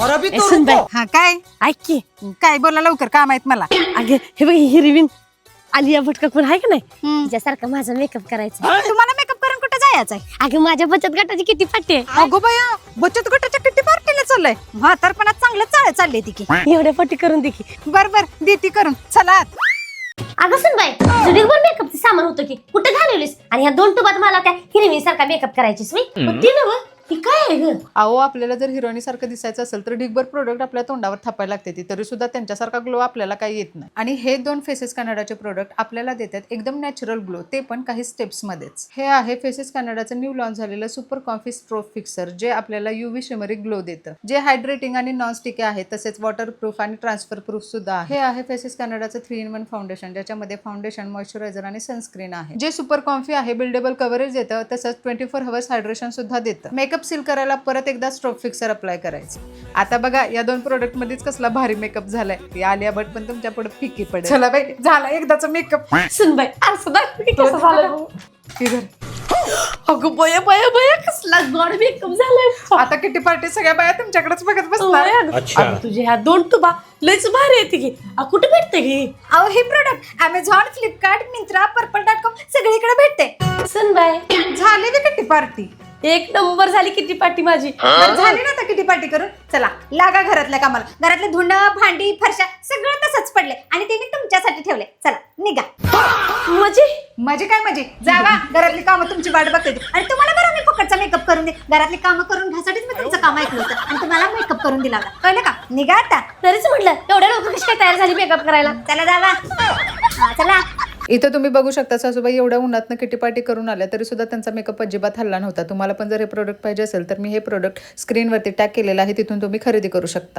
और अभी तो सुन बाई, रुको। हा काय ऐक की काय बोला लवकर काम आहेत मला. अगे हे बघ हिरवीन आलिया भट कोण आहे का नाही हम्म. तिच्यासारखं माझा मेकअप करायचा. तुम्हाला मेकअप करून कुठे जायचं आहे? अगे माझ्या बचत गटाची किती पाठी आहे. अगो बाया बचत गटाच्या किती पार्टीला चाललंय. हा तर पण आज चांगलं चालले ती की. एवढ्या पाठी करून दे की. बर देती करून चला आत. अगं सुन बाई तुझे पण मेकअपचं सामान होतं की कुठे घालवलीस आणि ह्या 2 टुबात मला त्या हिरवी सारखा मेकअप करायचीस मी ती नव ती काय आहे ग. अहो आपल्याला जर हिरोईनी सारखं दिसायचं असेल तर ढिगभर प्रोडक्ट आपल्या तोंडावर थापायला लागते ती तरी सुद्धा त्यांच्यासारखा ग्लो आपल्याला काही येत नाही. आणि हे 2 फेसेस कॅनडाचे प्रोडक्ट आपल्याला देतात एकदम नॅचरल ग्लो, ते पण काही स्टेप्स मध्येच. हे आहे फेसेस कॅनडाचं न्यू लॉन्च झालेलं सुपर कॉम्फी स्ट्रोक फिक्सर, जे आपल्याला युव्ही शिमरी ग्लो देतं, जे हायड्रेटिंग आणि नॉन स्टिकी आहे, तसेच वॉटरप्रूफ आणि ट्रान्सफर प्रूफ सुद्धा आहे. हे आहे फेसेस कॅनडाचं 3-in-1 फाउंडेशन, ज्याच्यामध्ये फाउंडेशन, मॉइश्चरायझर आणि सनस्क्रीन आहे, जे सुपर कॉम्फी आहे, बिल्डेबल कव्हरेज देतं, तसंच 24 हवर्स हायड्रेशन सुद्धा देतं. मेकअप सील करायला परत एकदा स्ट्रोक फिक्सर अप्लाय करायचं. आता बघा या 2 प्रोडक्ट मध्येच कसला भारी मेकअप झालाय. ती आलिया भट पण तुमच्या पुढे फिकी पडेल. चला बाई झाला एकदाचा मेकअप. सुन बाई असं दाखव की कसं झालं. अगं बया बया बया कसला गॉड मेकअप झालाय. आता किती पार्टी सगळ्या बाया तुमच्याकडेच बघत ओय बसणार. अगं. अगं, तुझे ह्या 2 टुबा लयच भारी येते की. कुठे भेटते की. अहो हे प्रोडक्ट अमेझॉन, फ्लिपकार्ट, मिंत्रा, पर्पल.com सगळीकडे भेटते. सुन बाई झाली बी किती पार्टी. एक नंबर झाली किती पाठी माझी. झाली ना आता किती पार्टी करून. चला लागा घरातल्या कामाला. घरातले धुणं, भांडी, फरशा सगळं तसंच पडले आणि ते मी तुमच्यासाठी ठेवले. चला निघा. म्हणजे माझी जावा. घरातली कामं तुमची वाट बघते ती. आणि तुम्हाला बरं मी फुकटचा मेकअप करून दे. घरातली कामं करून घ्यासाठीच मी तुमचं काम ऐकलं होतं आणि तुम्हाला मेकअप करून दिला होता. कळलं का? निघा आता. तरीच म्हटलं एवढ्या लवकर कशी काय तयार झाली मेकअप करायला. चला जावा. हा, चला. इथं तुम्ही बघू शकता सासूबाई एवढ्या उन्हातनं किटी पार्टी करून आल्या तरी सुद्धा त्यांचा मेकअप अजिबात हल्ला नव्हता. तुम्हाला पण जर हे प्रोडक्ट पाहिजे असेल तर मी हे प्रोडक्ट स्क्रीनवरती टॅग केलेलं आहे, तिथून तुम्ही खरेदी करू शकता.